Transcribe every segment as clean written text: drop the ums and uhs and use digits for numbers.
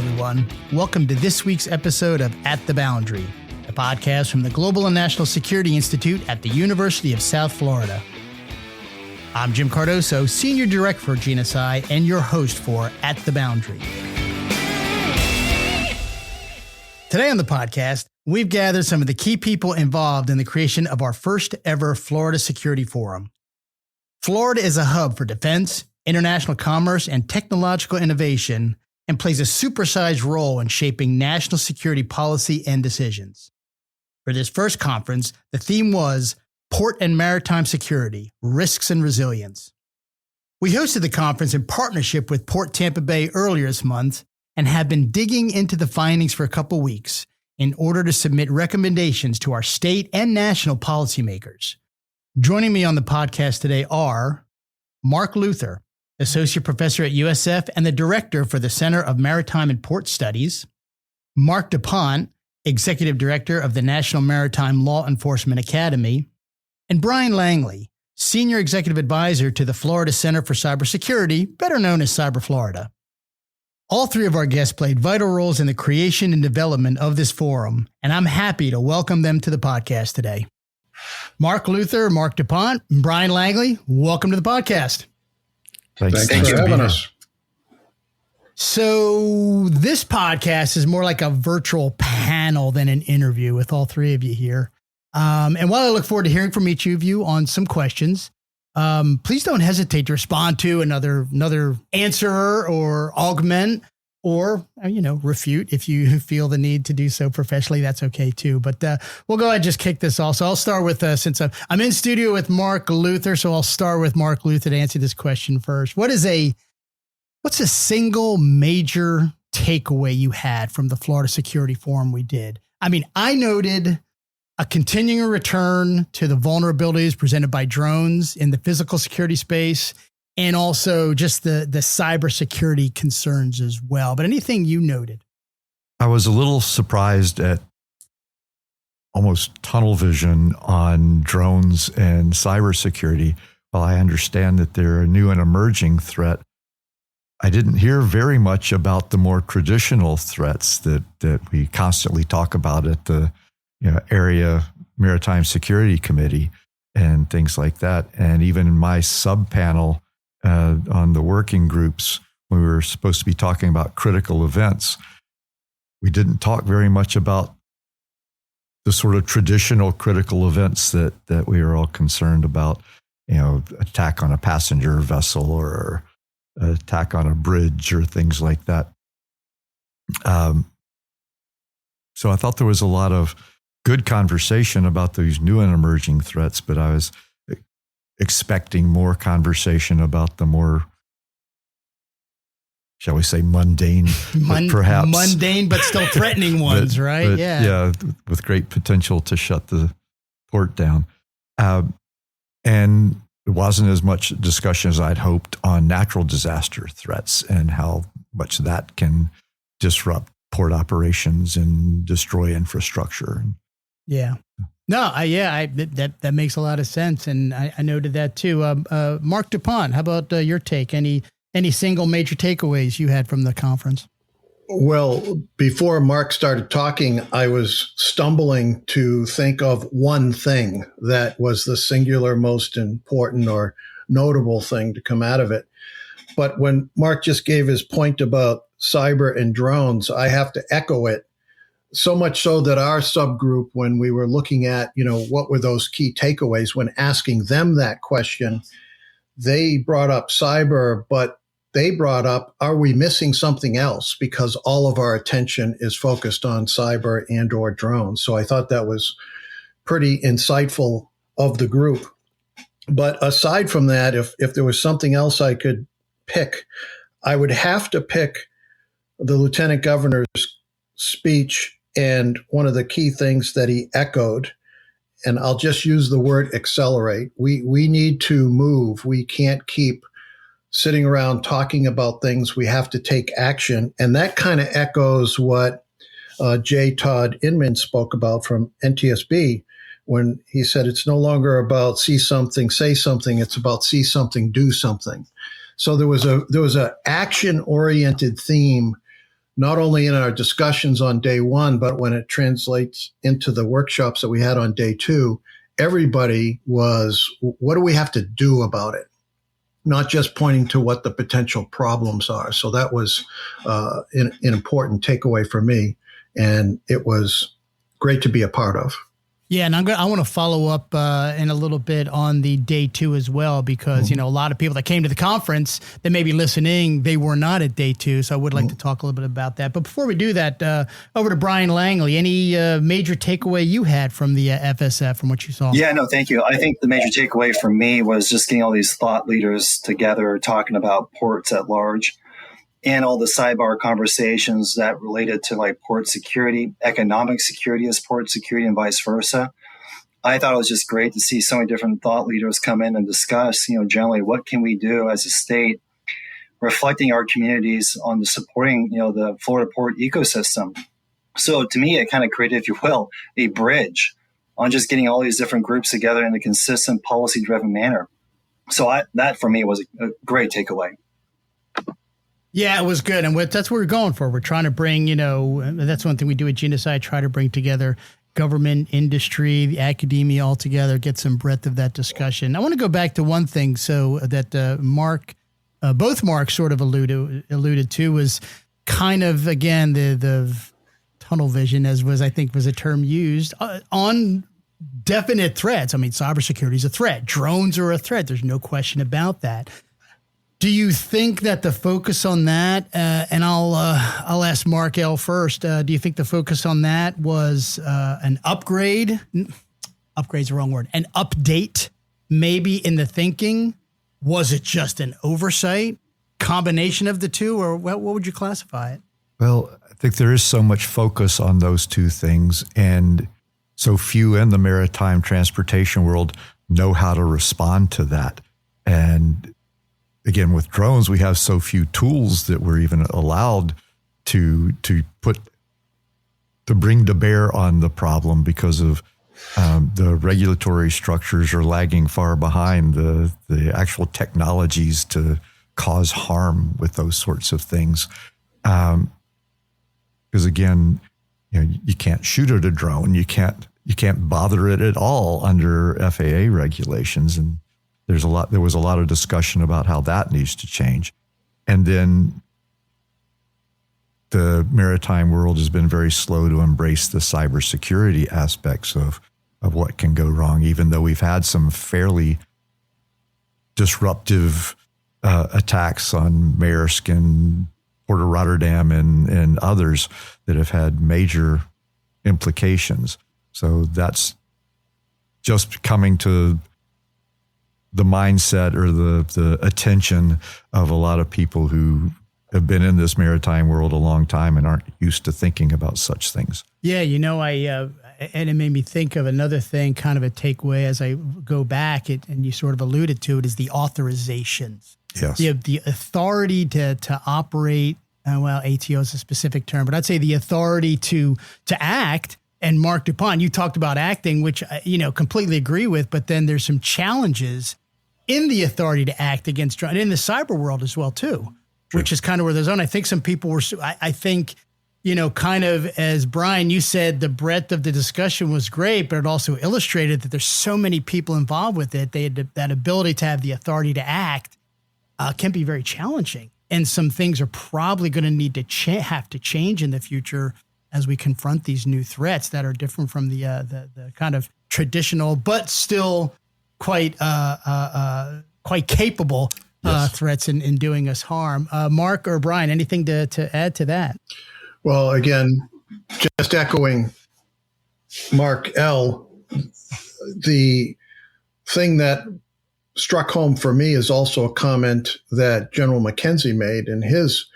everyone. Welcome to this week's episode of At the Boundary, a podcast from the Global and National Security Institute at the University of South Florida. I'm Jim Cardoso, Senior Director for GNSI and your host for At the Boundary. Today on the podcast, we've gathered some of the key people involved in the creation of our first ever Florida Security Forum. Florida is a hub for defense, international commerce, and technological innovation, and plays a supersized role in shaping national security policy and decisions. For this first conference, the theme was Port and Maritime Security, Risks and Resilience. We hosted the conference in partnership with Port Tampa Bay earlier this month and have been digging into the findings for a couple weeks in order to submit recommendations to our state and national policymakers. Joining me on the podcast today are Mark Luther, Associate Professor at USF and the Director for the Center of Maritime and Port Studies, Mark DuPont, Executive Director of the National Maritime Law Enforcement Academy, and Brian Langley, Senior Executive Advisor to the Florida Center for Cybersecurity, better known as Cyber Florida. All three of our guests played vital roles in the creation and development of this forum, and I'm happy to welcome them to the podcast today. Mark Luther, Mark DuPont, and Brian Langley, welcome to the podcast. Thanks for having us. So this podcast is more like a virtual panel than an interview with all three of you here. And while I look forward to hearing from each of you on some questions, please don't hesitate to respond to another answer or augment or, refute if you feel the need to do so professionally. That's okay too. But we'll go ahead and just kick this off. So I'll start with, since I'm in studio with Mark Luther, so I'll start with Mark Luther to answer this question first. What's a single major takeaway you had from the Florida Security Forum we did? I mean, I noted a continuing return to the vulnerabilities presented by drones in the physical security space, and also just the cybersecurity concerns as well. But anything you noted? I was a little surprised at almost tunnel vision on drones and cybersecurity. While I understand that they're a new and emerging threat, I didn't hear very much about the more traditional threats that we constantly talk about at the Area Maritime Security Committee and things like that. And even in my sub-panel on the working groups, when we were supposed to be talking about critical events, we didn't talk very much about the sort of traditional critical events that we are all concerned about, attack on a passenger vessel or attack on a bridge or things like that. So I thought there was a lot of good conversation about these new and emerging threats, but I was expecting more conversation about the more, shall we say, mundane, perhaps mundane, but still threatening ones, right? But, yeah, with great potential to shut the port down. And there wasn't as much discussion as I'd hoped on natural disaster threats and how much that can disrupt port operations and destroy infrastructure. Yeah. No, that makes a lot of sense. And I noted that too. Mark DuPont, how about your take? Any single major takeaways you had from the conference? Well, before Mark started talking, I was stumbling to think of one thing that was the singular most important or notable thing to come out of it. But when Mark just gave his point about cyber and drones, I have to echo it. So much so that our subgroup, when we were looking at, what were those key takeaways, when asking them that question, they brought up cyber, but they brought up, are we missing something else? Because all of our attention is focused on cyber and or drones. So I thought that was pretty insightful of the group. But aside from that, if there was something else I could pick, I would have to pick the Lieutenant Governor's speech. And one of the key things that he echoed, and I'll just use the word accelerate. We need to move. We can't keep sitting around talking about things. We have to take action. And that kind of echoes what J. Todd Inman spoke about from NTSB when he said it's no longer about see something, say something. It's about see something, do something. So there was a action-oriented theme not only in our discussions on day one, but when it translates into the workshops that we had on day two, everybody was, what do we have to do about it? Not just pointing to what the potential problems are. So that was an important takeaway for me. And it was great to be a part of. Yeah, and I want to follow up in a little bit on the day two as well, because, a lot of people that came to the conference that may be listening, they were not at day two. So I would like to talk a little bit about that. But before we do that, over to Brian Langley. Any major takeaway you had from the FSF, from what you saw? Yeah, no, thank you. I think the major takeaway for me was just getting all these thought leaders together talking about ports at large, and all the sidebar conversations that related to like port security, economic security as port security, and vice versa. I thought it was just great to see so many different thought leaders come in and discuss, generally what can we do as a state, reflecting our communities on the supporting, the Florida port ecosystem. So to me, it kind of created, if you will, a bridge on just getting all these different groups together in a consistent policy-driven manner. So that for me was a great takeaway. Yeah, it was good. And that's what we're going for. We're trying to bring, that's one thing we do at GNSI, try to bring together government, industry, the academia all together, get some breadth of that discussion. I want to go back to one thing so that both Marks sort of alluded to was kind of, again, the tunnel vision, as was, I think, was a term used on definite threats. I mean, cybersecurity is a threat. Drones are a threat. There's no question about that. Do you think that the focus on that, and I'll ask Mark L. first, do you think the focus on that was an upgrade? Upgrade's the wrong word. An update, maybe, in the thinking? Was it just an oversight? Combination of the two? Or what would you classify it? Well, I think there is so much focus on those two things, and so few in the maritime transportation world know how to respond to that. And again, with drones, we have so few tools that we're even allowed to bring to bear on the problem because of the regulatory structures are lagging far behind the actual technologies to cause harm with those sorts of things. Because again, you can't shoot at a drone, you can't bother it at all under FAA regulations, and there was a lot of discussion about how that needs to change. And then the maritime world has been very slow to embrace the cybersecurity aspects of what can go wrong, even though we've had some fairly disruptive attacks on Maersk and Port of Rotterdam and others that have had major implications. So that's just coming to the mindset or the attention of a lot of people who have been in this maritime world a long time and aren't used to thinking about such things. Yeah, and it made me think of another thing, kind of a takeaway as I go back, and you sort of alluded to it, is the authorizations. Yes. The authority to operate, ATO is a specific term, but I'd say the authority to act. And Mark DuPont, you talked about acting, which, completely agree with, but then there's some challenges in the authority to act against drones, in the cyber world as well, too, which is kind of where there's on. I think some people were, I think, kind of, as Brian, you said, the breadth of the discussion was great, but it also illustrated that there's so many people involved with it. They had that ability to have the authority to act can be very challenging. And some things are probably going to need to have to change in the future as we confront these new threats that are different from the kind of traditional, but still quite capable threats in doing us harm. Mark or Brian, anything to add to that? Well, again, just echoing Mark L., the thing that struck home for me is also a comment that General McKenzie made in his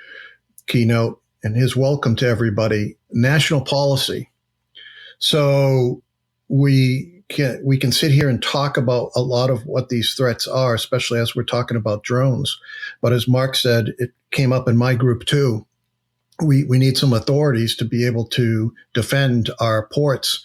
keynote and his welcome to everybody: national policy. So we can sit here and talk about a lot of what these threats are, especially as we're talking about drones. But as Mark said, it came up in my group too. We need some authorities to be able to defend our ports.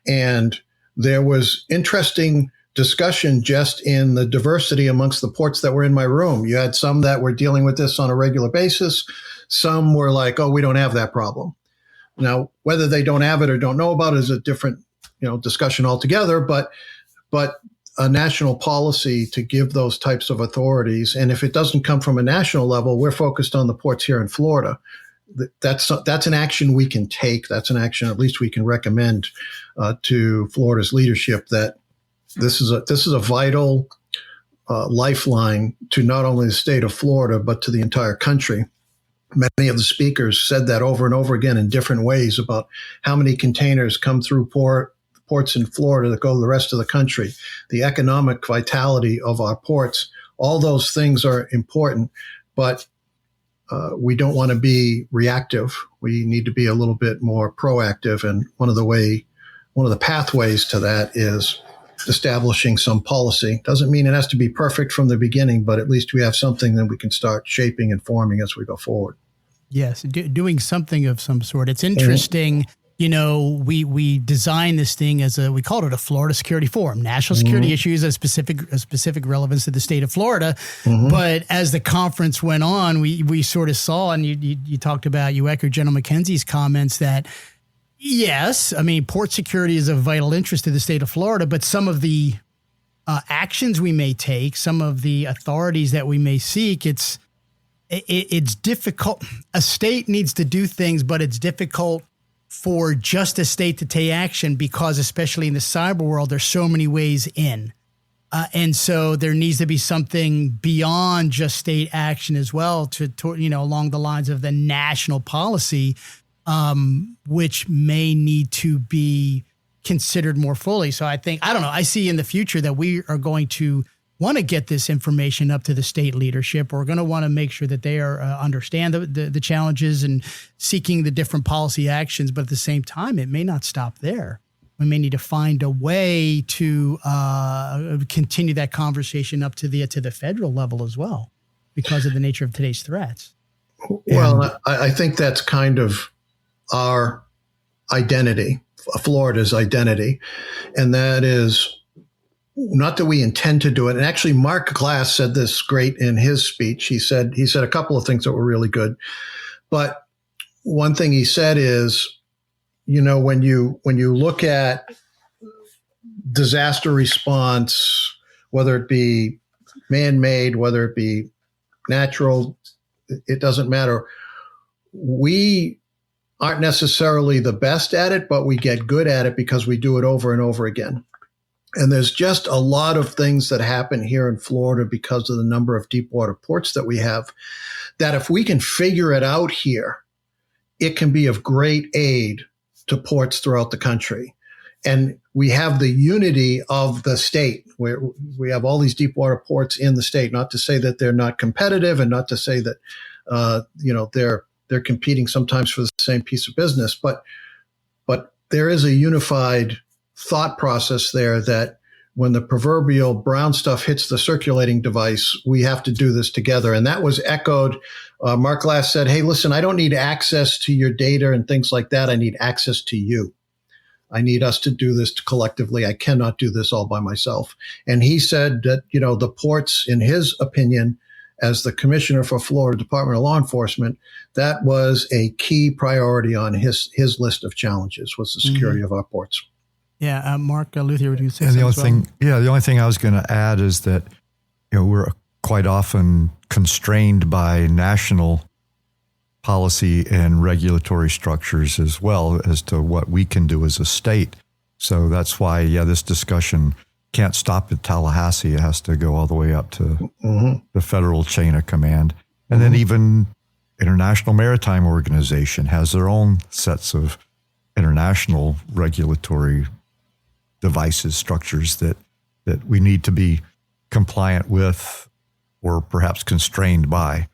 And there was interesting discussion just in the diversity amongst the ports that were in my room. You had some that were dealing with this on a regular basis. Some were like, oh, we don't have that problem. Now, whether they don't have it or don't know about it is a different, discussion altogether, but a national policy to give those types of authorities. And if it doesn't come from a national level, we're focused on the ports here in Florida. That's an action we can take. That's an action at least we can recommend to Florida's leadership, that this is a vital lifeline to not only the state of Florida, but to the entire country. Many of the speakers said that over and over again in different ways about how many containers come through ports in Florida that go to the rest of the country, the economic vitality of our ports. All those things are important, but we don't want to be reactive. We need to be a little bit more proactive. And one of the pathways to that is establishing some policy. Doesn't mean it has to be perfect from the beginning, but at least we have something that we can start shaping and forming as we go forward. Yes, doing something of some sort. It's interesting. We designed this thing we called it a Florida Security Forum, national security issues of specific relevance to the state of Florida. But as the conference went on, we sort of saw, and you talked about, you echoed General McKenzie's comments that, yes, I mean, port security is of vital interest to the state of Florida, but some of the actions we may take, some of the authorities that we may seek, it's difficult. A state needs to do things, but it's difficult for just a state to take action because, especially in the cyber world, there's so many ways in. And so there needs to be something beyond just state action as well to along the lines of the national policy, which may need to be considered more fully. So I see in the future that we are going to want to get this information up to the state leadership. We're going to want to make sure that they are understand the challenges and seeking the different policy actions. But at the same time, it may not stop there. We may need to find a way to continue that conversation up to the federal level as well, because of the nature of today's threats. Well, I think that's kind of our identity, Florida's identity, and that is not that we intend to do it. And actually, Mark Glass said this great in his speech. He said a couple of things that were really good, but one thing he said is, when you look at disaster response, whether it be man-made, whether it be natural, it doesn't matter. We aren't necessarily the best at it, but we get good at it because we do it over and over again. And there's just a lot of things that happen here in Florida because of the number of deep water ports that we have, that if we can figure it out here, it can be of great aid to ports throughout the country. And we have the unity of the state, where we have all these deep water ports in the state, not to say that they're not competitive and not to say that, they're competing sometimes for the same piece of business, but there is a unified thought process there that when the proverbial brown stuff hits the circulating device, we have to do this together. And that was echoed. Mark Glass said, hey, listen, I don't need access to your data and things like that. I need access to you. I need us to do this collectively. I cannot do this all by myself. And he said that, the ports, in his opinion, as the commissioner for Florida Department of Law Enforcement, that was a key priority on his list of challenges, was the security of our ports. Yeah, Mark Luther, would you say? And the only thing I was going to add is that we're quite often constrained by national policy and regulatory structures as well as to what we can do as a state. So that's why, this discussion can't stop at Tallahassee. It has to go all the way up to the federal chain of command. And then even International Maritime Organization has their own sets of international regulatory devices, structures that we need to be compliant with or perhaps constrained by.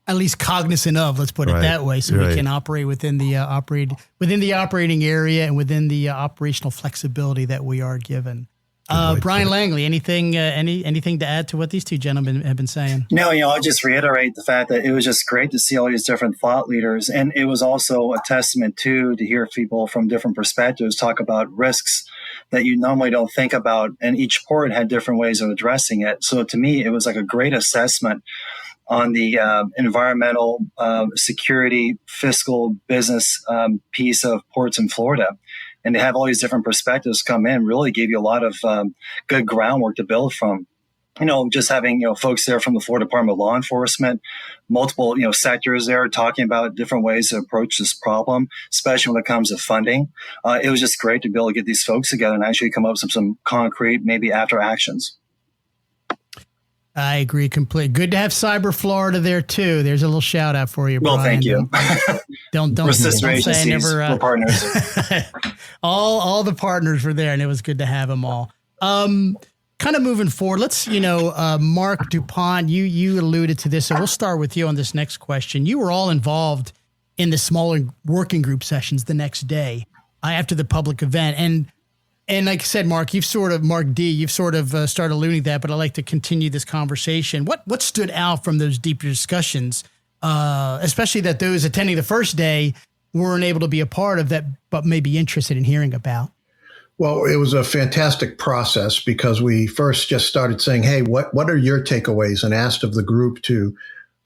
At least cognizant of, let's put it that way, so we can operate within the operating area and within the operational flexibility that we are given. Brian Langley, anything to add to what these two gentlemen have been saying? No, I'll just reiterate the fact that it was just great to see all these different thought leaders. And it was also a testament to hear people from different perspectives talk about risks that you normally don't think about. And each port had different ways of addressing it. So to me, it was like a great assessment on the environmental, security, fiscal, business piece of ports in Florida. And to have all these different perspectives come in really gave you a lot of good groundwork to build from. Just having, folks there from the Florida Department of Law Enforcement, multiple, sectors there talking about different ways to approach this problem, especially when it comes to funding. It was just great to be able to get these folks together and actually come up with some concrete, maybe after actions. I agree completely. Good to have Cyber Florida there too. There's a little shout out for you, Brian. Well, thank you. Don't We're sister agencies. We're partners. all the partners were there, and it was good to have them all. Kind of moving forward, let's, Mark DuPont, you alluded to this, so we'll start with you on this next question. You were all involved in the smaller working group sessions the next day after the public event. And like I said, Mark D, you've sort of started alluding to that, but I'd like to continue this conversation. What stood out from those deeper discussions, especially that those attending the first day weren't able to be a part of that, but may be interested in hearing about? Well, it was a fantastic process because we first just started saying, hey, what are your takeaways? And asked of the group to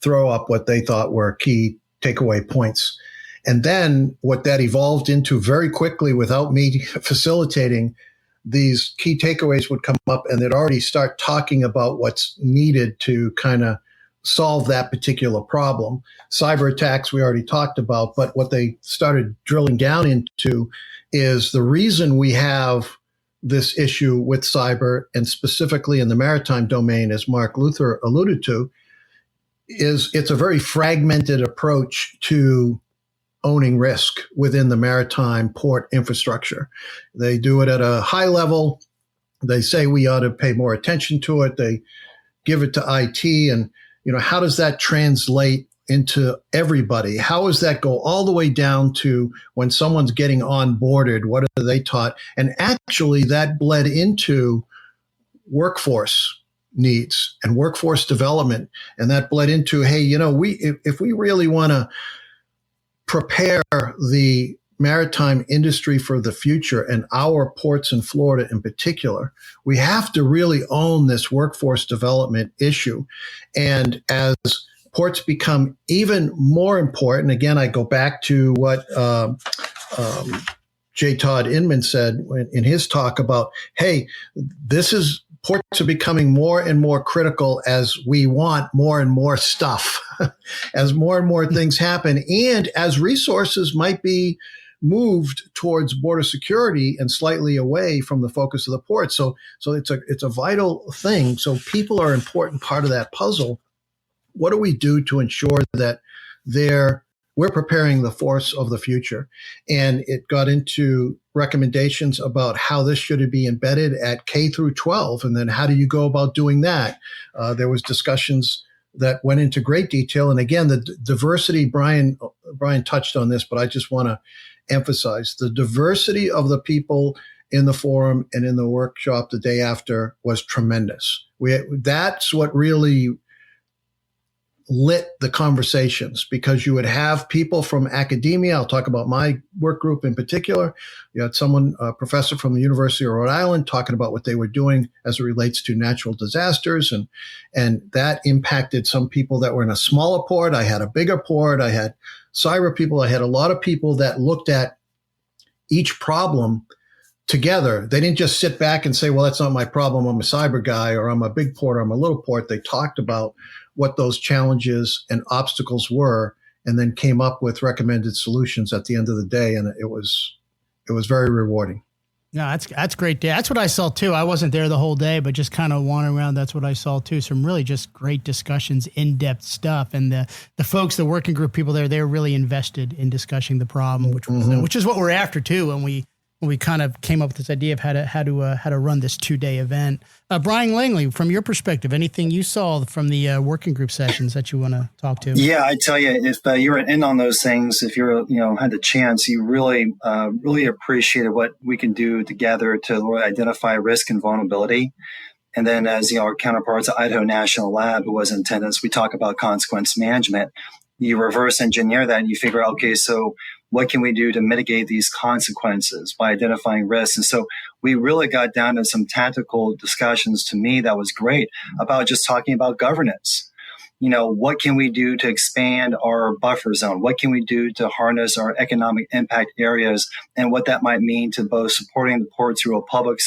throw up what they thought were key takeaway points. And then what that evolved into very quickly without me facilitating, these key takeaways would come up and they'd already start talking about what's needed to kind of solve that particular problem. Cyber attacks we already talked about, but what they started drilling down into is the reason we have this issue with cyber, and specifically in the maritime domain, as Mark Luther alluded to, is it's a very fragmented approach to owning risk within the maritime port infrastructure. They do it at a high level. They say we ought to pay more attention to it. They give it to IT, and how does that translate into everybody? How does that go all the way down to when someone's getting onboarded? What are they taught? And actually that bled into workforce needs and workforce development. And that bled into, hey, if we really want to prepare the maritime industry for the future and our ports in Florida in particular, we have to really own this workforce development issue. And as ports become even more important. Again, I go back to what J. Todd Inman said in his talk about, hey, ports are becoming more and more critical as we want more and more stuff, as more and more things happen, and as resources might be moved towards border security and slightly away from the focus of the port. So it's a vital thing. So people are an important part of that puzzle. What do we do to ensure that we're preparing the force of the future? And it got into recommendations about how this should be embedded at K through 12. And then how do you go about doing that? There was discussions that went into great detail. And again, the diversity, Brian touched on this, but I just want to emphasize the diversity of the people in the forum and in the workshop the day after was tremendous. That's what really lit the conversations, because you would have people from academia. I'll talk about my work group in particular. You had a professor from the University of Rhode Island talking about what they were doing as it relates to natural disasters. And that impacted some people that were in a smaller port. I had a bigger port. I had cyber people. I had a lot of people that looked at each problem together. They didn't just sit back and say, well, that's not my problem. I'm a cyber guy, or I'm a big port, or I'm a little port. They talked about what those challenges and obstacles were, and then came up with recommended solutions at the end of the day. And it was very rewarding. No, that's great. That's what I saw too. I wasn't there the whole day, but just kind of wandering around. That's what I saw too. Some really just great discussions, in-depth stuff. And the folks, the working group people there, they're really invested in discussing the problem, which is what we're after too. When we kind of came up with this idea of how to run this 2-day event. Brian Langley, from your perspective, anything you saw from the working group sessions that you want to talk to? Yeah, I tell you, if you were in on those things, if you're had the chance, you really appreciated what we can do together to really identify risk and vulnerability. And then, as our counterparts at Idaho National Lab, who was in attendance, we talk about consequence management. You reverse engineer that, and you figure out, okay, so what can we do to mitigate these consequences by identifying risks? And so we really got down to some tactical discussions. To me, that was great, about just talking about governance. What can we do to expand our buffer zone? What can we do to harness our economic impact areas, and what that might mean to both supporting the port through a public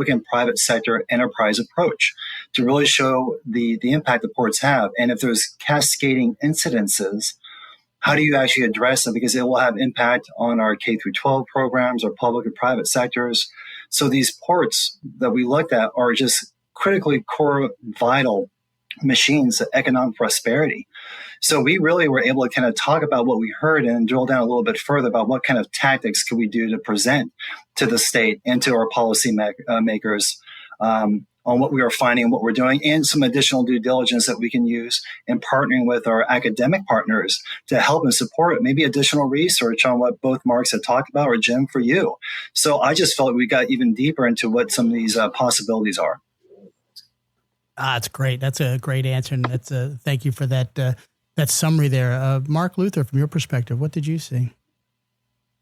and private sector enterprise approach to really show the impact the ports have. And if there's cascading incidences, how do you actually address them? Because it will have impact on our K through 12 programs, our public and private sectors. So these ports that we looked at are just critically core, vital machines of economic prosperity. So we really were able to kind of talk about what we heard and drill down a little bit further about what kind of tactics could we do to present to the state and to our policy makers on what we are finding and what we're doing, and some additional due diligence that we can use in partnering with our academic partners to help and support it. Maybe additional research on what both Marks had talked about, or Jim, for you. So I just felt we got even deeper into what some of these possibilities are. That's great. That's a great answer. And thank you for that summary there. Mark Luther, from your perspective, what did you see?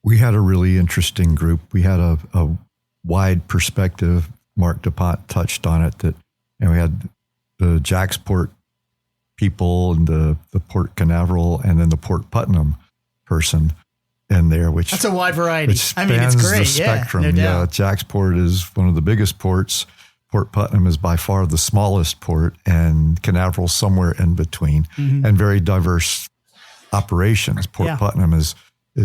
We had a really interesting group. We had a wide perspective. Mark DuPont touched on it, and we had the Jacksport people and the Port Canaveral and then the Port Putnam person in there, which that's a wide variety. It's great. The spectrum. Yeah, no doubt. Jacksport is one of the biggest ports. Port Putnam is by far the smallest port, and Canaveral somewhere in between, and very diverse operations. Port Putnam is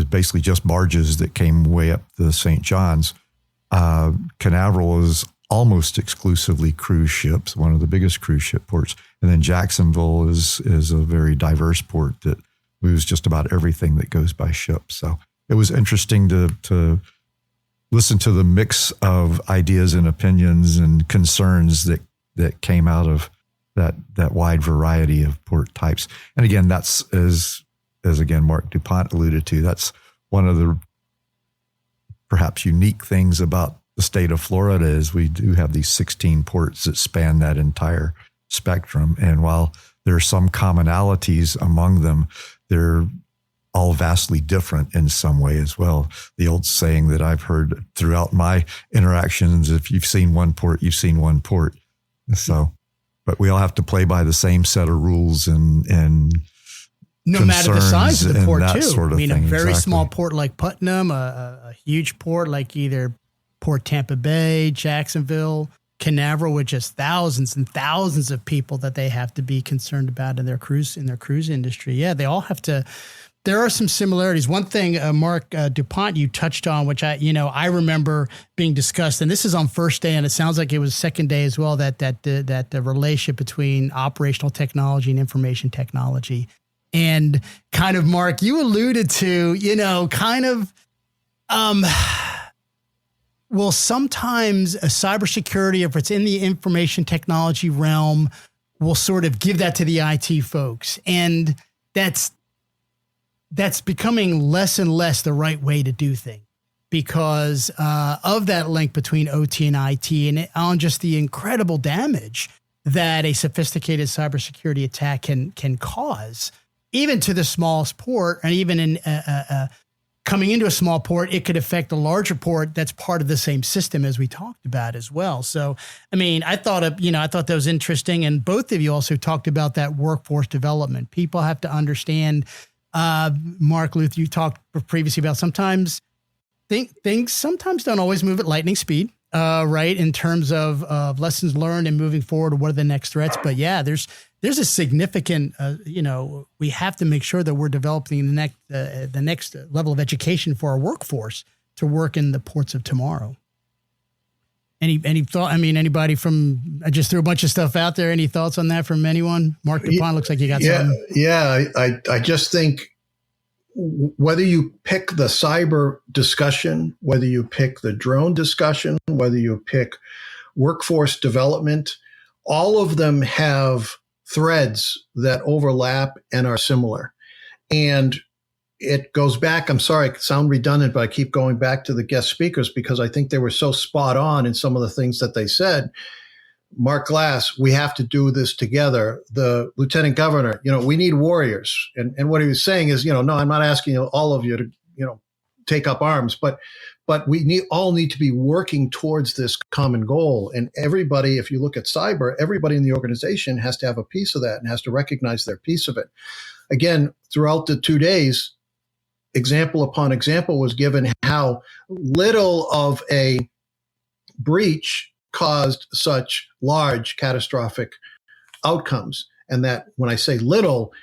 basically just barges that came way up the St. John's. Canaveral is almost exclusively cruise ships, one of the biggest cruise ship ports. And then Jacksonville is a very diverse port that moves just about everything that goes by ship. So it was interesting to listen to the mix of ideas and opinions and concerns that came out of that wide variety of port types. And again, that's as again Mark DuPont alluded to, that's one of the perhaps unique things about the state of Florida is we do have these 16 ports that span that entire spectrum. And while there are some commonalities among them, they're all vastly different in some way as well. The old saying that I've heard throughout my interactions, if you've seen one port, you've seen one port. So, but we all have to play by the same set of rules and no matter the size of the port too. Sort of I mean, thing. a very Exactly. small port like Putnam, a huge port like either Port Tampa Bay, Jacksonville, Canaveral, with just thousands and thousands of people that they have to be concerned about in their cruise industry. Yeah, they all have to. There are some similarities. One thing, Mark DuPont, you touched on, which I remember being discussed, and this is on first day, and it sounds like it was second day as well. That the relationship between operational technology and information technology, and kind of Mark, you alluded to, well, sometimes a cybersecurity, if it's in the information technology realm, will sort of give that to the IT folks, and that's becoming less and less the right way to do things because of that link between OT and IT, and on just the incredible damage that a sophisticated cybersecurity attack can cause, even to the smallest port, and even in coming into a small port, it could affect a larger port that's part of the same system as we talked about as well. So, I mean, I thought that was interesting, and both of you also talked about that workforce development. People have to understand. Mark Luther, you talked previously about sometimes things sometimes don't always move at lightning speed, right? In terms of lessons learned and moving forward, what are the next threats? But yeah, there's a significant, we have to make sure that we're developing the next level of education for our workforce to work in the ports of tomorrow. Any thought? I mean, anybody I just threw a bunch of stuff out there. Any thoughts on that from anyone? Mark DuPont, looks like you got something. Yeah. I just think whether you pick the cyber discussion, whether you pick the drone discussion, whether you pick workforce development, all of them have threads that overlap and are similar. And it goes back, I'm sorry, I sound redundant, but I keep going back to the guest speakers because I think they were so spot on in some of the things that they said. Mark Glass, we have to do this together. The lieutenant governor, we need warriors. And what he was saying is, no, I'm not asking all of you to take up arms. But we all need to be working towards this common goal. And everybody, if you look at cyber, everybody in the organization has to have a piece of that and has to recognize their piece of it. Again, throughout the 2 days, example upon example was given how little of a breach caused such large catastrophic outcomes. And that when I say little,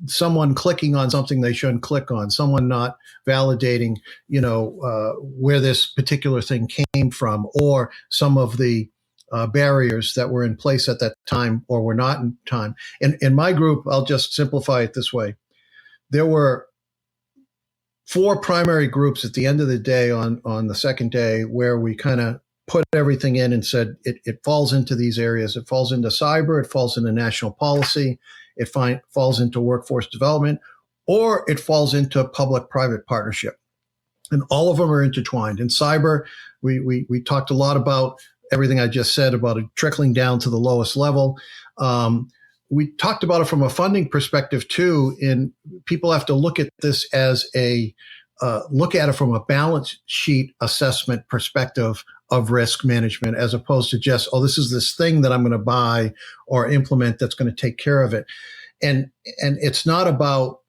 someone clicking on something they shouldn't click on, someone not validating, where this particular thing came from, or some of the barriers that were in place at that time or were not in time. In my group, I'll just simplify it this way. There were 4 primary groups at the end of the day on the second day where we kind of put everything in and said it falls into these areas. It falls into cyber, it falls into national policy, it falls into workforce development, or it falls into public-private partnership. And all of them are intertwined. In cyber, we talked a lot about everything I just said about it trickling down to the lowest level. We talked about it from a funding perspective too, and people have to look at this as look at it from a balance sheet assessment perspective of risk management, as opposed to just, this is this thing that I'm going to buy or implement that's going to take care of it. And it's not about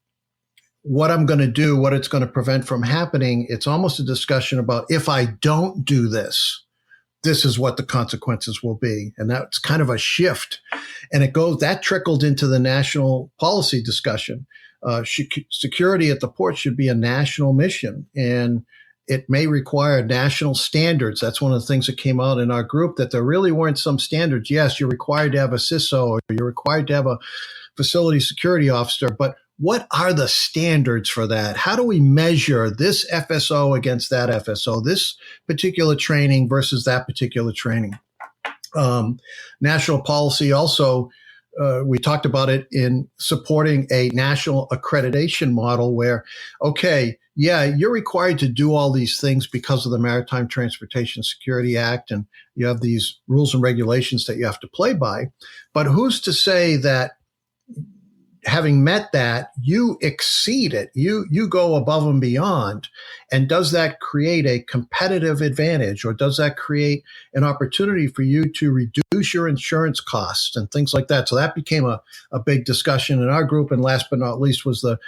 what I'm going to do, what it's going to prevent from happening. It's almost a discussion about, if I don't do this, this is what the consequences will be. And that's kind of a shift. And that trickled into the national policy discussion. Security at the port should be a national mission, and it may require national standards. That's one of the things that came out in our group, that there really weren't some standards. Yes, you're required to have a CISO, or you're required to have a facility security officer, but what are the standards for that? How do we measure this FSO against that FSO, this particular training versus that particular training? National policy also, we talked about it in supporting a national accreditation model where, you're required to do all these things because of the Maritime Transportation Security Act, and you have these rules and regulations that you have to play by. But who's to say that having met that, you exceed it, you go above and beyond? And does that create a competitive advantage, or does that create an opportunity for you to reduce your insurance costs and things like that? So that became a big discussion in our group. And last but not least was the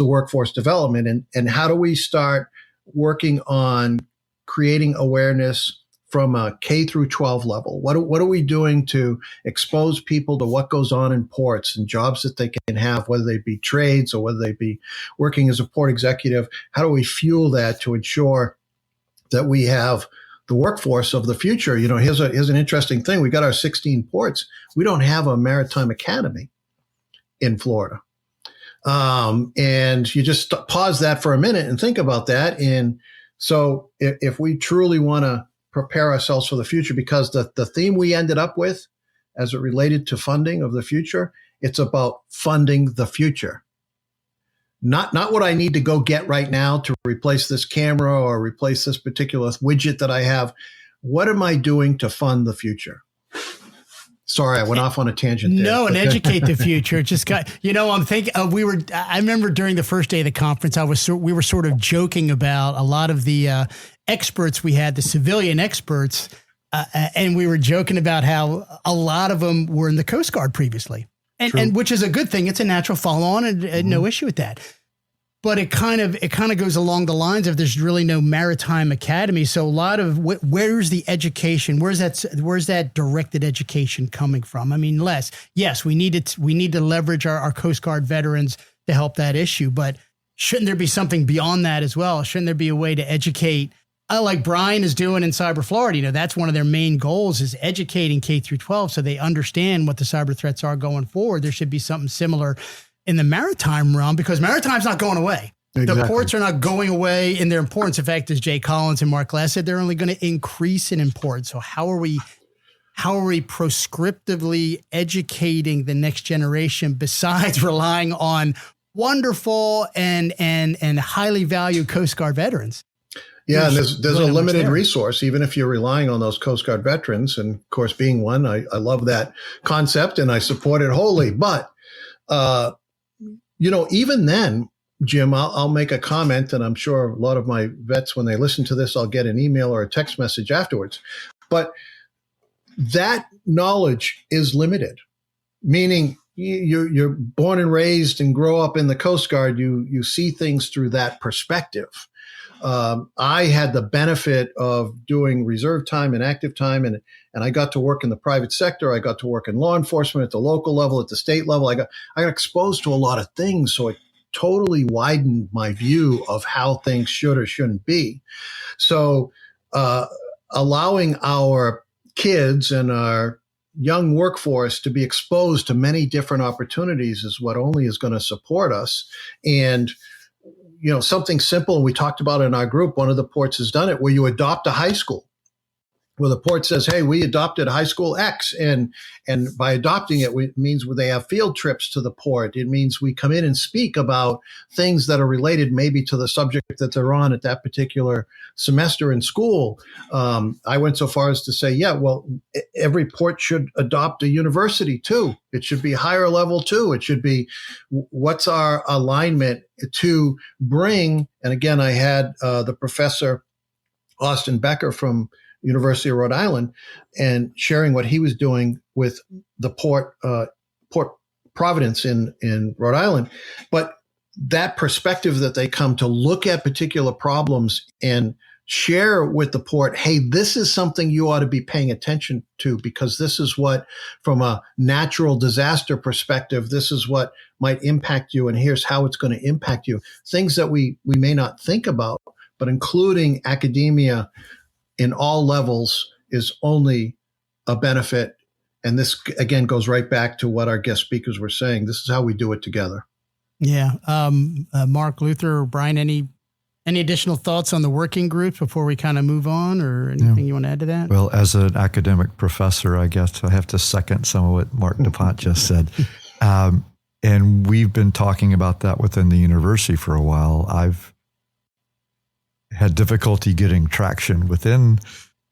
workforce development. And how do we start working on creating awareness from a K through 12 level? What are we doing to expose people to what goes on in ports and jobs that they can have, whether they be trades or whether they be working as a port executive? How do we fuel that to ensure that we have the workforce of the future? Here's an interesting thing. We got our 16 ports. We don't have a maritime academy in Florida. And you just pause that for a minute and think about that. And so if we truly want to prepare ourselves for the future, because the theme we ended up with as it related to funding of the future, it's about funding the future. Not what I need to go get right now to replace this camera or replace this particular widget that I have. What am I doing to fund the future? Sorry, I went off on a tangent there. No, and educate the future. Just got, I'm thinking, I remember during the first day of the conference, we were sort of joking about a lot of the experts we had, the civilian experts, and we were joking about how a lot of them were in the Coast Guard previously, and which is a good thing. It's a natural follow on, and no issue with that. But it kind of goes along the lines of, there's really no maritime academy. So a lot of where's the education? Where's that directed education coming from? I mean, yes, we need to leverage our Coast Guard veterans to help that issue. But shouldn't there be something beyond that as well? Shouldn't there be a way to educate, like Brian is doing in Cyber Florida? That's one of their main goals, is educating K through 12 so they understand what the cyber threats are going forward. There should be something similar in the maritime realm, because maritime's not going away. Exactly. The ports are not going away in their importance. In fact, as Jay Collins and Mark Glass said, they're only going to increase in importance. So how are we proscriptively educating the next generation besides relying on wonderful and highly valued Coast Guard veterans? Yeah, and there's a limited resource, even if you're relying on those Coast Guard veterans. And of course, being one, I love that concept and I support it wholly. But even then, Jim, I'll make a comment, and I'm sure a lot of my vets, when they listen to this, I'll get an email or a text message afterwards. But that knowledge is limited, meaning you're born and raised and grow up in the Coast Guard. You see things through that perspective. I had the benefit of doing reserve time and active time, and I got to work in the private sector. I got to work in law enforcement at the local level, at the state level. I got exposed to a lot of things, so it totally widened my view of how things should or shouldn't be. So allowing our kids and our young workforce to be exposed to many different opportunities is what only is going to support us. And something simple we talked about in our group, one of the ports has done it, where you adopt a high school, where the port says, hey, we adopted high school X. And by adopting it, it means they have field trips to the port. It means we come in and speak about things that are related maybe to the subject that they're on at that particular semester in school. I went so far as to say, yeah, well, every port should adopt a university too. It should be higher level too. It should be, what's our alignment to bring, and again, I had the professor, Austin Becker from University of Rhode Island, and sharing what he was doing with the Port Providence in Rhode Island. But that perspective that they come to look at particular problems and share with the port, hey, this is something you ought to be paying attention to, because this is what, from a natural disaster perspective, this is what might impact you, and here's how it's going to impact you. Things that we may not think about, but including academia in all levels is only a benefit. And this, again, goes right back to what our guest speakers were saying. This is how we do it together. Yeah. Mark, Luther, or Brian, any additional thoughts on the working groups before we kind of move on, or anything you want to add to that? Well, as an academic professor, I guess I have to second some of what Mark DuPont just said. And we've been talking about that within the university for a while. I've had difficulty getting traction within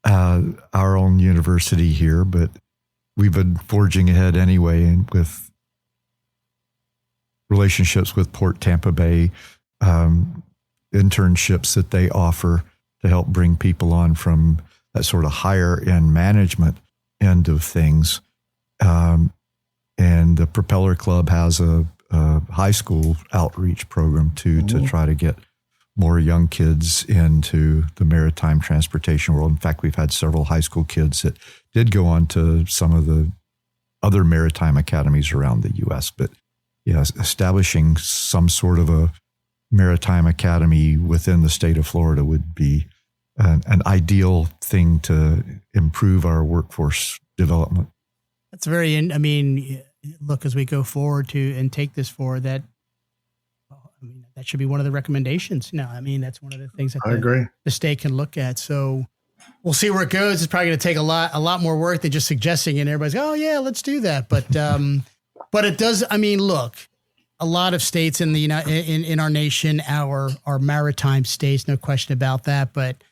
our own university here, but we've been forging ahead anyway, and with relationships with Port Tampa Bay, internships that they offer to help bring people on from that sort of higher end management end of things. And the Propeller Club has a high school outreach program too, to try to get more young kids into the maritime transportation world. In fact, we've had several high school kids that did go on to some of the other maritime academies around the U.S. But yeah, establishing some sort of a maritime academy within the state of Florida would be an ideal thing to improve our workforce development. That's look, as we go forward and take this forward, that should be one of the recommendations. That's one of the things that I agree. The state can look at. So we'll see where it goes. It's probably going to take a lot more work than just suggesting it. And everybody's, oh yeah, let's do that. But, but it does. Look, a lot of states in the in our nation, our maritime states, no question about that. But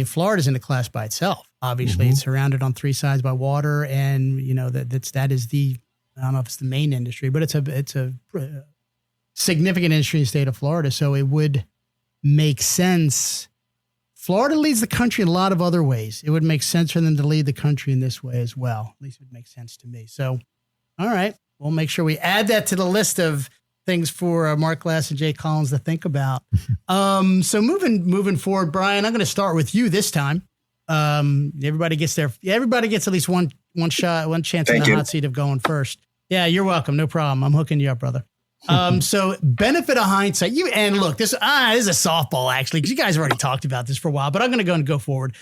Florida's in a class by itself. Obviously, it's surrounded on three sides by water, and that is the, I don't know if it's the main industry, but it's a significant industry in the state of Florida. So it would make sense. Florida leads the country in a lot of other ways. It would make sense for them to lead the country in this way as well. At least it would make sense to me. So, all right, we'll make sure we add that to the list of things for Mark Glass and Jay Collins to think about. So moving forward, Brian, I'm going to start with you this time. Everybody gets at least one chance in the hot seat of going first. Yeah, you're welcome. No problem. I'm hooking you up, brother. So benefit of hindsight. Look, this is a softball actually, because you guys already talked about this for a while, but I'm going to go forward.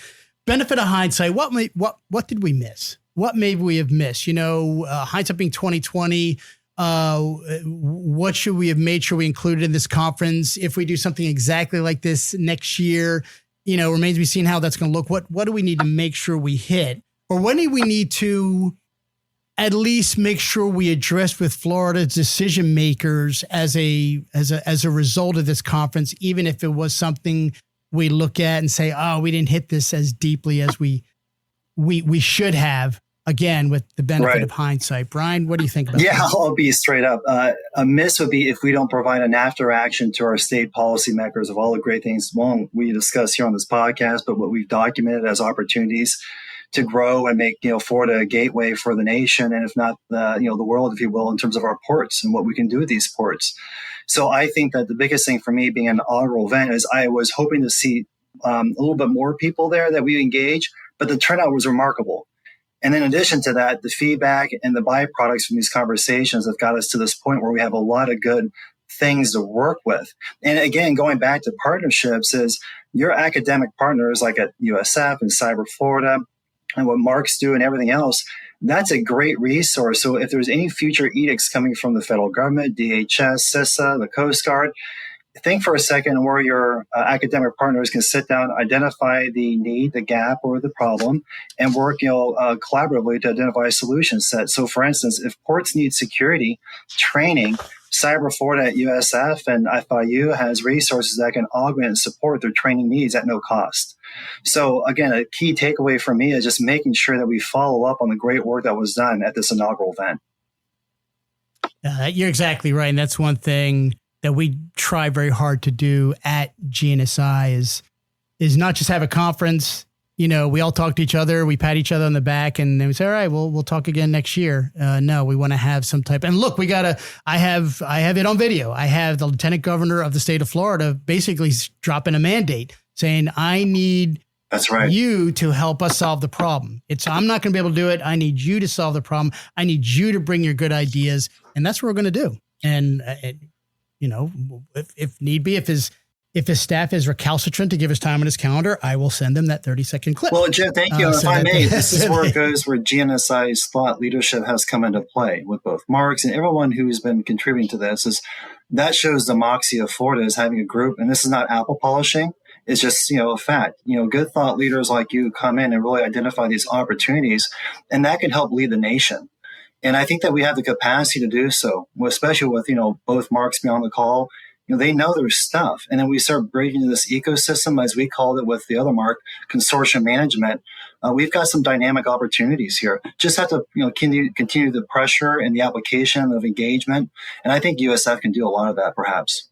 Benefit of hindsight. What did we miss? What maybe we have missed? Hindsight being 2020. What should we have made sure we included in this conference? If we do something exactly like this next year, remains to be seen how that's going to look. What do we need to make sure we hit, or when do we need to at least make sure we address with Florida's decision makers as a result of this conference, even if it was something we look at and say, oh, we didn't hit this as deeply as we should have. again, with the benefit Right. of hindsight. Brian, what do you think about Yeah, that? I'll be straight up. A miss would be if we don't provide an after action to our state policymakers of all the great things, one, we discuss here on this podcast, but what we've documented as opportunities to grow and make, Florida a gateway for the nation, and if not, the world, if you will, in terms of our ports and what we can do with these ports. So I think that the biggest thing for me being an inaugural event is I was hoping to see a little bit more people there that we engage, but the turnout was remarkable. And in addition to that, the feedback and the byproducts from these conversations have got us to this point where we have a lot of good things to work with. And again, going back to partnerships is your academic partners like at USF and Cyber Florida and what Mark's do and everything else, that's a great resource. So if there's any future edicts coming from the federal government, DHS, CISA, the Coast Guard, think for a second where your academic partners can sit down, identify the need, the gap, or the problem, and work collaboratively to identify a solution set. So, for instance, if ports need security training, Cyber Florida at USF and FIU has resources that can augment and support their training needs at no cost. So, again, a key takeaway for me is just making sure that we follow up on the great work that was done at this inaugural event. You're exactly right. And that's one thing that we try very hard to do at GNSI is not just have a conference. We all talk to each other, we pat each other on the back, and then we say, all right, we'll talk again next year. No, we want to have some type. And look, I have it on video. I have the lieutenant governor of the state of Florida basically dropping a mandate saying, I need That's right. you to help us solve the problem. I'm not going to be able to do it. I need you to solve the problem. I need you to bring your good ideas. And that's what we're going to do. And, if need be, if his staff is recalcitrant to give us time on his calendar, I will send them that 30-second clip. Well, Jim, thank you. If I may, this is where it goes where GNSI's thought leadership has come into play with both Marks and everyone who's been contributing to this. Is that shows the moxie of Florida is having a group, and this is not apple polishing. It's just, a fact. Good thought leaders like you come in and really identify these opportunities, and that can help lead the nation. And I think that we have the capacity to do so, especially with, both Marks being on the call. They know their stuff. And then we start breaking into this ecosystem, as we called it with the other Mark, consortium management. We've got some dynamic opportunities here. Just have to, continue the pressure and the application of engagement. And I think USF can do a lot of that, perhaps.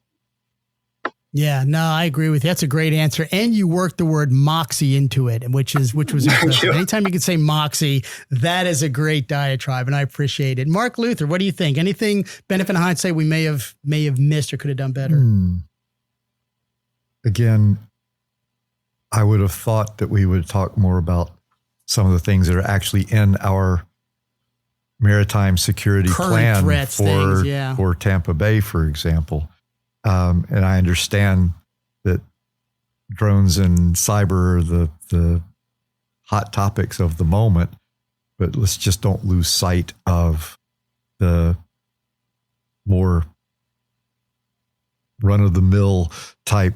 Yeah, no, I agree with you. That's a great answer. And you worked the word moxie into it, which was impressive. Anytime you can say moxie, that is a great diatribe, and I appreciate it. Mark Luther, what do you think? Anything benefit in hindsight we may have missed or could have done better? Again, I would have thought that we would talk more about some of the things that are actually in our maritime security Current plan for Tampa Bay, for example. And I understand that drones and cyber are the hot topics of the moment, but let's just don't lose sight of the more run-of-the-mill type.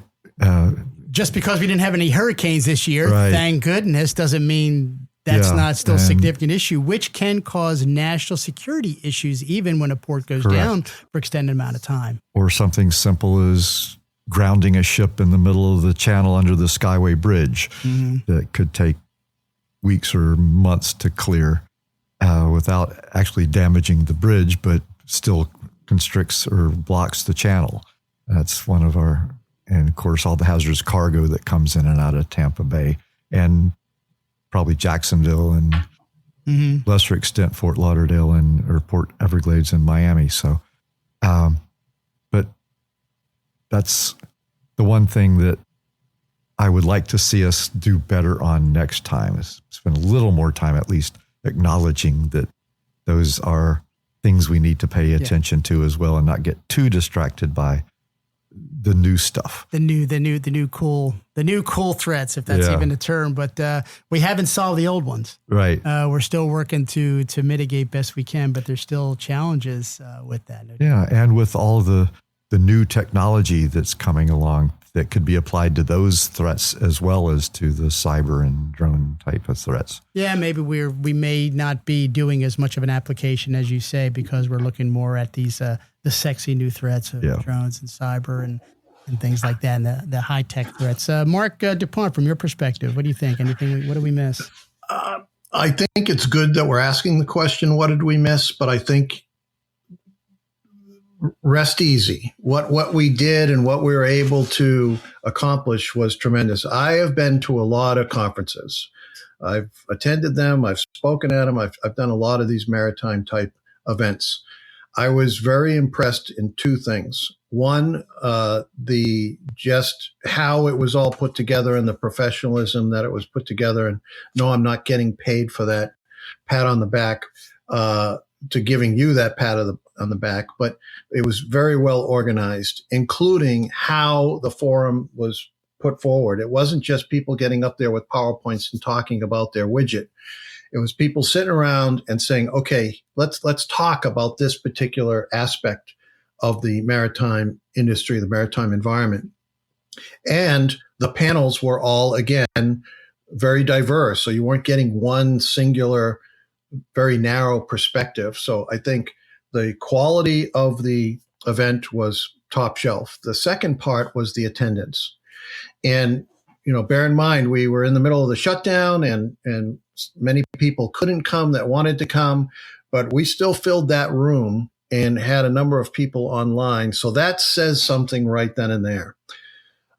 Just because we didn't have any hurricanes this year, right. Thank goodness, doesn't mean that's not still a significant issue, which can cause national security issues even when a port goes down for extended amount of time. Or something simple as grounding a ship in the middle of the channel under the Skyway Bridge that could take weeks or months to clear without actually damaging the bridge, but still constricts or blocks the channel. That's one of our, and of course, all the hazardous cargo that comes in and out of Tampa Bay. And probably Jacksonville and lesser extent Fort Lauderdale or Port Everglades in Miami. So, but that's the one thing that I would like to see us do better on next time, is spend a little more time at least acknowledging that those are things we need to pay attention to as well, and not get too distracted by the new stuff, the new cool threats, if that's even a term, but we haven't solved the old ones. Right. We're still working to mitigate best we can, but there's still challenges with that. Yeah. And with all the new technology that's coming along that could be applied to those threats as well as to the cyber and drone type of threats. Yeah. Maybe we may not be doing as much of an application as you say, because we're looking more at these, the sexy new threats of drones and cyber and things like that, and the high-tech threats. Mark DuPont, from your perspective, what do you think? What did we miss? I think it's good that we're asking the question, what did we miss? But I think rest easy. What we did and what we were able to accomplish was tremendous. I have been to a lot of conferences. I've attended them. I've spoken at them. I've done a lot of these maritime type events. I was very impressed in two things. One, the just how it was all put together and the professionalism that it was put together. And no, I'm not getting paid for that pat on the back, to giving you that pat on the back, but it was very well organized, including how the forum was put forward. It wasn't just people getting up there with PowerPoints and talking about their widget. It was people sitting around and saying, okay, let's talk about this particular aspect of the maritime industry, the maritime environment. And the panels were all, again, very diverse. So you weren't getting one singular, very narrow perspective. So I think the quality of the event was top shelf. The second part was the attendance. And, bear in mind, we were in the middle of the shutdown and many people couldn't come that wanted to come, but we still filled that room and had a number of people online. So that says something right then and there.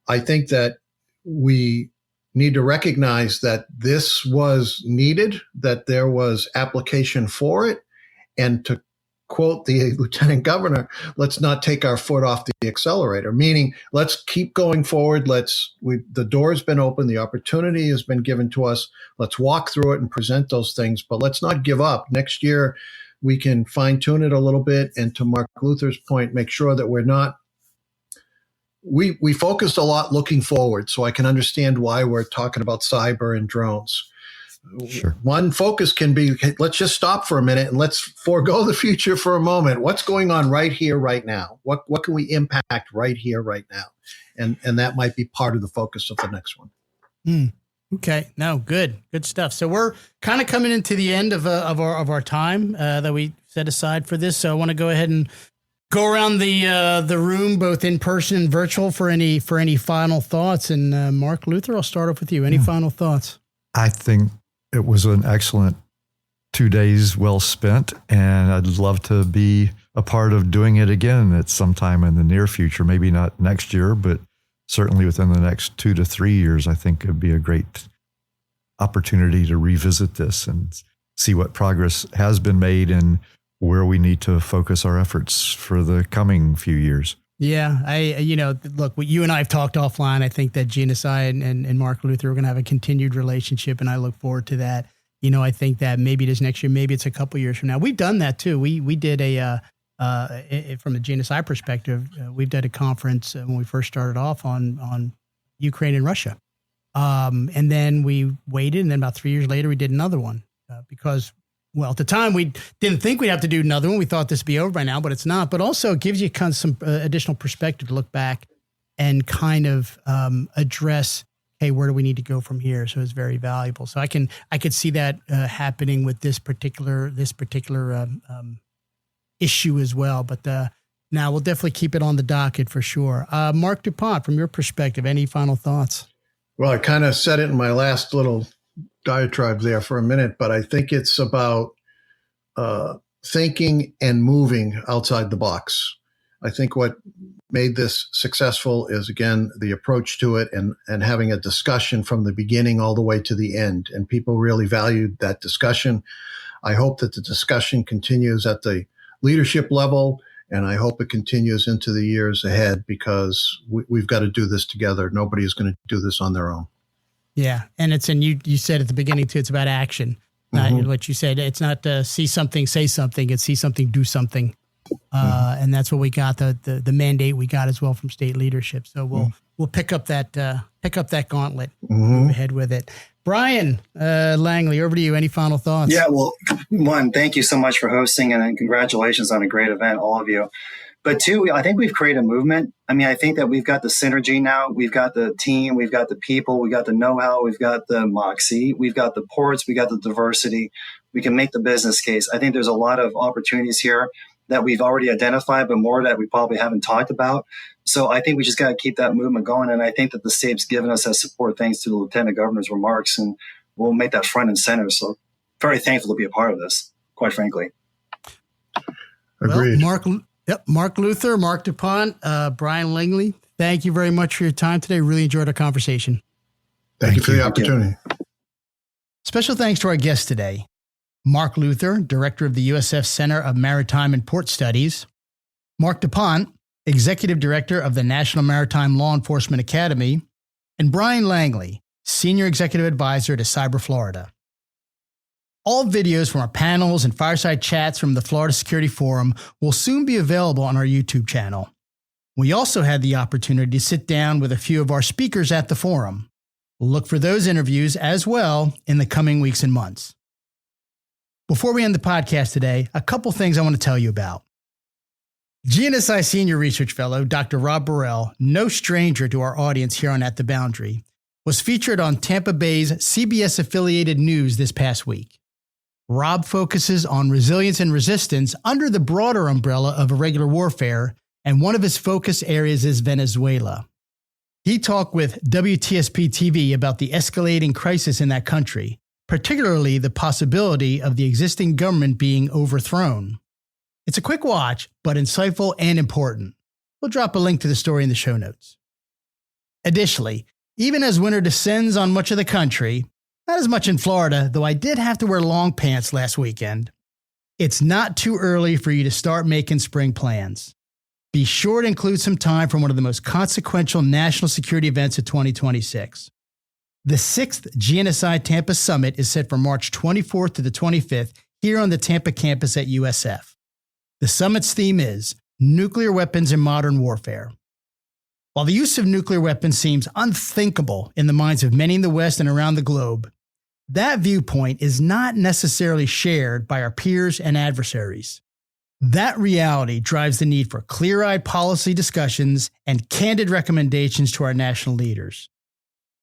I think that we need to recognize that this was needed, that there was application for it. And to quote the Lieutenant Governor, let's not take our foot off the accelerator, meaning let's keep going forward. The door's been open. The opportunity has been given to us. Let's walk through it and present those things, but let's not give up. Next year, we can fine tune it a little bit. And to Mark Luther's point, make sure that we're not, we focused a lot looking forward. So I can understand why we're talking about cyber and drones. Sure. One focus can be, let's just stop for a minute and let's forego the future for a moment. What's going on right here, right now? What can we impact right here, right now? And that might be part of the focus of the next one. Okay. No, good stuff. So we're kind of coming into the end of our time that we set aside for this. So I want to go ahead and go around the room, both in person and virtual, for any final thoughts. And Mark Luther, I'll start off with you. Any final thoughts? I think it was an excellent 2 days well spent, and I'd love to be a part of doing it again at some time in the near future. Maybe not next year, but certainly within the next 2 to 3 years. I think it'd be a great opportunity to revisit this and see what progress has been made and where we need to focus our efforts for the coming few years. Yeah, look, you and I have talked offline. I think that GNSI and Mark Luther are going to have a continued relationship, and I look forward to that. I think that maybe it is next year, maybe it's a couple years from now. We've done that too. We did from the GNSI perspective, we've done a conference when we first started off on Ukraine and Russia. And then we waited, and then about 3 years later, we did another one because, well, at the time, we didn't think we'd have to do another one. We thought this would be over by now, but it's not. But also it gives you kind of some additional perspective to look back and kind of address, hey, where do we need to go from here? So it's very valuable. So I could see that happening with this particular issue as well. But now we'll definitely keep it on the docket for sure. Mark DuPont, from your perspective, any final thoughts? Well, I kind of said it in my last little diatribe there for a minute, but I think it's about thinking and moving outside the box. I think what made this successful is, again, the approach to it and having a discussion from the beginning all the way to the end. And people really valued that discussion. I hope that the discussion continues at the leadership level, and I hope it continues into the years ahead because we've got to do this together. Nobody is going to do this on their own. Yeah. And you said at the beginning too, it's about action. What you said, it's not see something, say something, it's see something, do something. And that's what we got, the mandate we got as well from state leadership. So we'll pick up that gauntlet, move ahead with it. Brian Langley, over to you. Any final thoughts? Yeah, well, one, thank you so much for hosting, and congratulations on a great event, all of you. But two, I think we've created a movement. I mean, I think that we've got the synergy now. We've got the team. We've got the people. We've got the know-how. We've got the moxie. We've got the ports. We got the diversity. We can make the business case. I think there's a lot of opportunities here that we've already identified, but more that we probably haven't talked about. So I think we just got to keep that movement going. And I think that the state's given us that support thanks to the Lieutenant Governor's remarks, and we'll make that front and center. So very thankful to be a part of this, quite frankly. Agreed. Well, Mark Luther, Mark DuPont, Brian Langley, thank you very much for your time today. Really enjoyed our conversation. Thank you for the opportunity. Special thanks to our guest today, Mark Luther, Director of the USF Center of Maritime and Port Studies, Mark DuPont, Executive Director of the National Maritime Law Enforcement Academy, and Brian Langley, Senior Executive Advisor to Cyber Florida. All videos from our panels and fireside chats from the Florida Security Forum will soon be available on our YouTube channel. We also had the opportunity to sit down with a few of our speakers at the forum. Look for those interviews as well in the coming weeks and months. Before we end the podcast today, a couple things I want to tell you about. GNSI Senior Research Fellow Dr. Rob Burrell, no stranger to our audience here on At the Boundary, was featured on Tampa Bay's CBS-affiliated news this past week. Rob focuses on resilience and resistance under the broader umbrella of irregular warfare, and one of his focus areas is Venezuela. He talked with WTSP TV about the escalating crisis in that country, particularly the possibility of the existing government being overthrown. It's a quick watch, but insightful and important. We'll drop a link to the story in the show notes. Additionally, even as winter descends on much of the country, not as much in Florida, though I did have to wear long pants last weekend, it's not too early for you to start making spring plans. Be sure to include some time for one of the most consequential national security events of 2026. The 6th GNSI Tampa Summit is set for March 24th to the 25th here on the Tampa campus at USF. The summit's theme is Nuclear Weapons in Modern Warfare. While the use of nuclear weapons seems unthinkable in the minds of many in the West and around the globe, that viewpoint is not necessarily shared by our peers and adversaries. That reality drives the need for clear-eyed policy discussions and candid recommendations to our national leaders.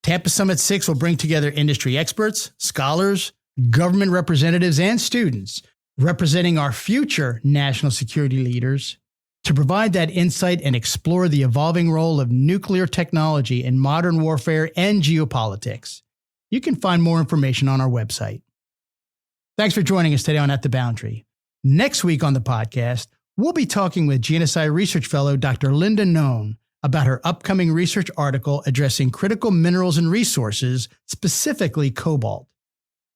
Tampa Summit 6 will bring together industry experts, scholars, government representatives, and students representing our future national security leaders to provide that insight and explore the evolving role of nuclear technology in modern warfare and geopolitics. You can find more information on our website. Thanks for joining us today on At the Boundary. Next week on the podcast, we'll be talking with GNSI Research Fellow Dr. Linda Nohn about her upcoming research article addressing critical minerals and resources, specifically cobalt.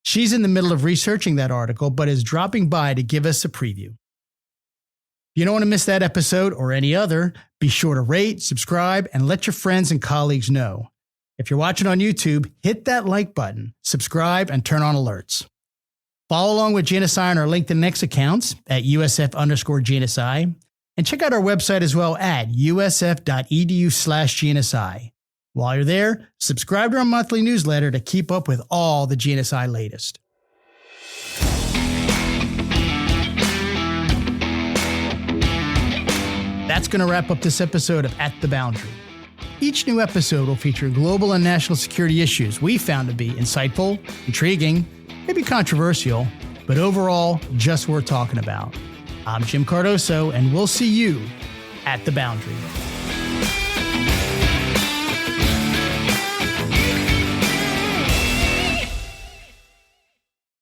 She's in the middle of researching that article, but is dropping by to give us a preview. If you don't want to miss that episode or any other, be sure to rate, subscribe, and let your friends and colleagues know. If you're watching on YouTube, hit that like button, subscribe, and turn on alerts. Follow along with GNSI on our LinkedIn X accounts at USF_GNSI, and check out our website as well at usf.edu/GNSI. While you're there, subscribe to our monthly newsletter to keep up with all the GNSI latest. That's going to wrap up this episode of At the Boundary. Each new episode will feature global and national security issues we found to be insightful, intriguing, maybe controversial, but overall just worth talking about. I'm Jim Cardoso, and we'll see you at the Boundary.